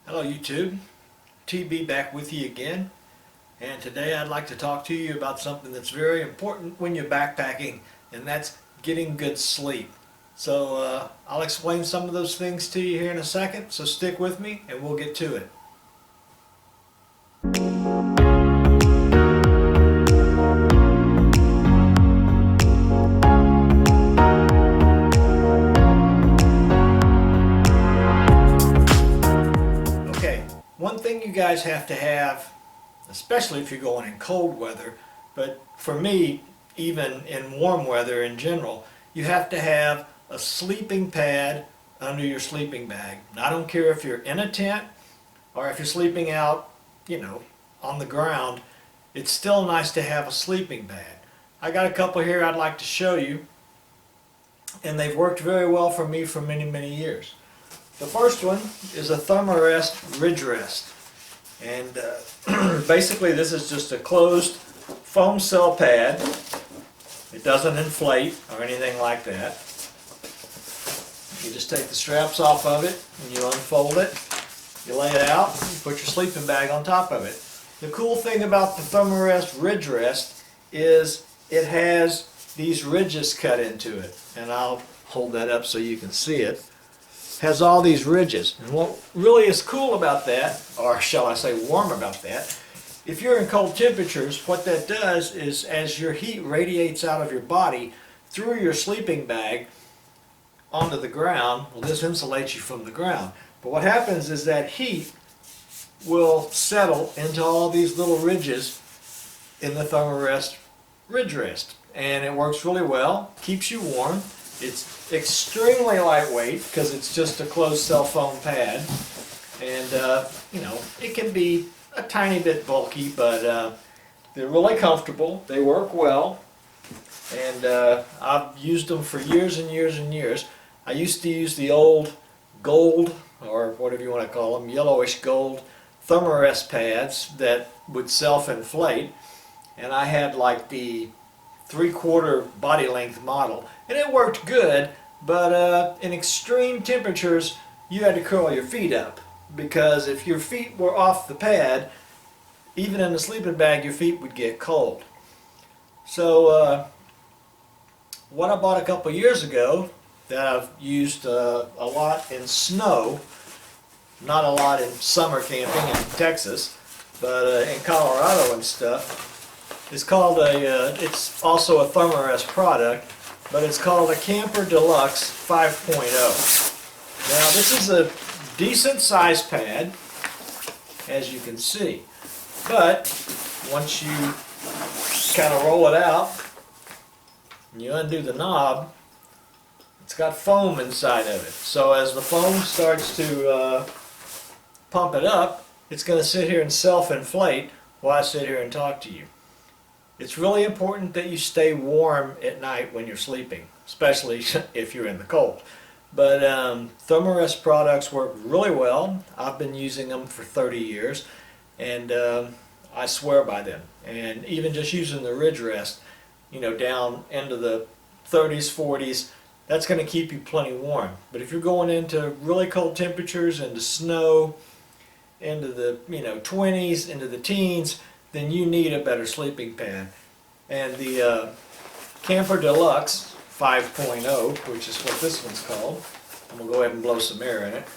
Hello YouTube, TB back with you again, and today I'd like to talk to you about something that's very important when you're backpacking, and that's getting good sleep. So I'll explain some of those things to you here in a second, so stick with me and we'll get to it. One thing you guys have to have, especially if you're going in cold weather, but for me, even in warm weather in general, you have to have a sleeping pad under your sleeping bag. Now, I don't care if you're in a tent or if you're sleeping out, on the ground, it's still nice to have a sleeping pad. I got a couple here I'd like to show you, and they've worked very well for me for many, many years. The first one is a ThermaRest Ridge Rest, and basically this is just a closed foam cell pad. It doesn't inflate or anything like that. You just take the straps off of it and you unfold it, you lay it out, and you put your sleeping bag on top of it. The cool thing about the ThermaRest Ridge Rest is it has these ridges cut into it, and I'll hold that up so you can see it. Has all these ridges, and what really is cool about that, or shall I say warm about that, if you're in cold temperatures, what that does is as your heat radiates out of your body through your sleeping bag onto the ground, well, this insulates you from the ground, but what happens is that heat will settle into all these little ridges in the ThermaRest Ridge Rest, and it works really well, keeps you warm. It's extremely lightweight because it's just a closed cell foam pad, and it can be a tiny bit bulky, but they're really comfortable. They work well, and I've used them for years and years and years. I used to use the old gold, or whatever you want to call them, yellowish gold ThermaRest pads that would self-inflate, and I had like the 3/4 body length model, and it worked good, but in extreme temperatures you had to curl your feet up, because if your feet were off the pad, even in the sleeping bag, your feet would get cold. So what I bought a couple years ago that I've used a lot in snow, not a lot in summer camping in Texas, but in Colorado and stuff, it's called it's also a ThermaRest product, but it's called a Camper Deluxe 5.0. Now this is a decent size pad, as you can see, but once you kind of roll it out and you undo the knob, it's got foam inside of it. So as the foam starts to pump it up, it's going to sit here and self-inflate while I sit here and talk to you. It's really important that you stay warm at night when you're sleeping, especially if you're in the cold. But ThermaRest products work really well. I've been using them for 30 years, and I swear by them. And even just using the Ridge Rest, down into the 30s, 40s, that's going to keep you plenty warm. But if you're going into really cold temperatures, into snow, into the 20s, into the teens, then you need a better sleeping pad. And the Camper Deluxe 5.0, which is what this one's called, I'm going to go ahead and blow some air in it.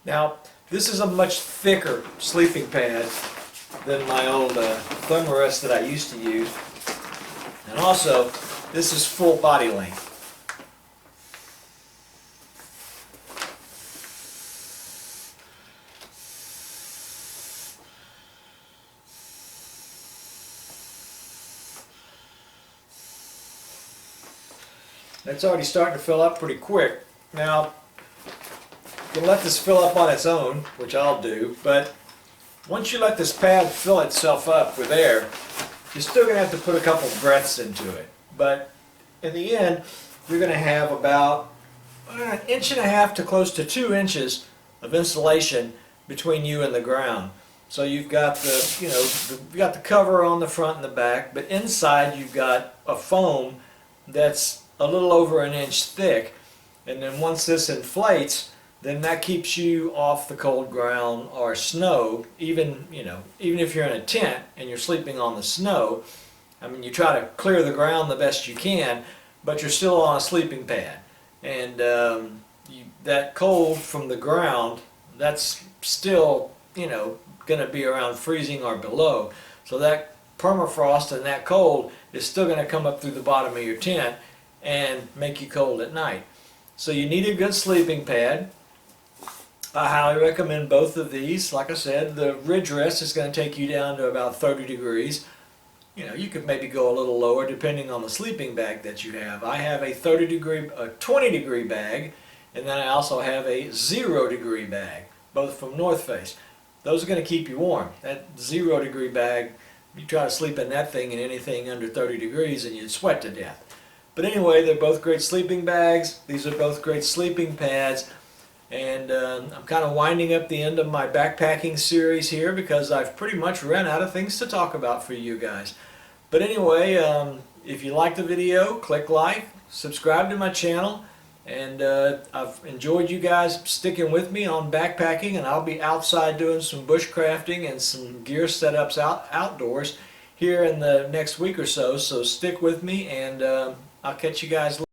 Now, this is a much thicker sleeping pad than my old ThermaRest that I used to use, and also this is full body length. That's already starting to fill up pretty quick. Now, you can let this fill up on its own, which I'll do, but once you let this pad fill itself up with air, you're still going to have to put a couple breaths into it. But in the end, you're going to have about 1.5 to close to 2 inches of insulation between you and the ground. So you've got the, you've got the cover on the front and the back, but inside you've got a foam that's a little over an inch thick. And then once this inflates, then that keeps you off the cold ground or snow. Even if you're in a tent and you're sleeping on the snow, I mean, you try to clear the ground the best you can, but you're still on a sleeping pad. And that cold from the ground, that's still, going to be around freezing or below. So that permafrost and that cold is still going to come up through the bottom of your tent and make you cold at night. So you need a good sleeping pad. I highly recommend both of these. Like I said, the Ridge Rest is going to take you down to about 30 degrees. You could maybe go a little lower depending on the sleeping bag that you have. I have a 20 degree bag, and then I also have a 0 degree bag, both from North Face. Those are going to keep you warm. That 0 degree bag, you try to sleep in that thing in anything under 30 degrees and you'd sweat to death. But anyway, they're both great sleeping bags. These are both great sleeping pads. And I'm kind of winding up the end of my backpacking series here because I've pretty much run out of things to talk about for you guys. But anyway, if you like the video, click like, subscribe to my channel, and I've enjoyed you guys sticking with me on backpacking, and I'll be outside doing some bushcrafting and some gear setups outdoors here in the next week or so. So stick with me, and I'll catch you guys later.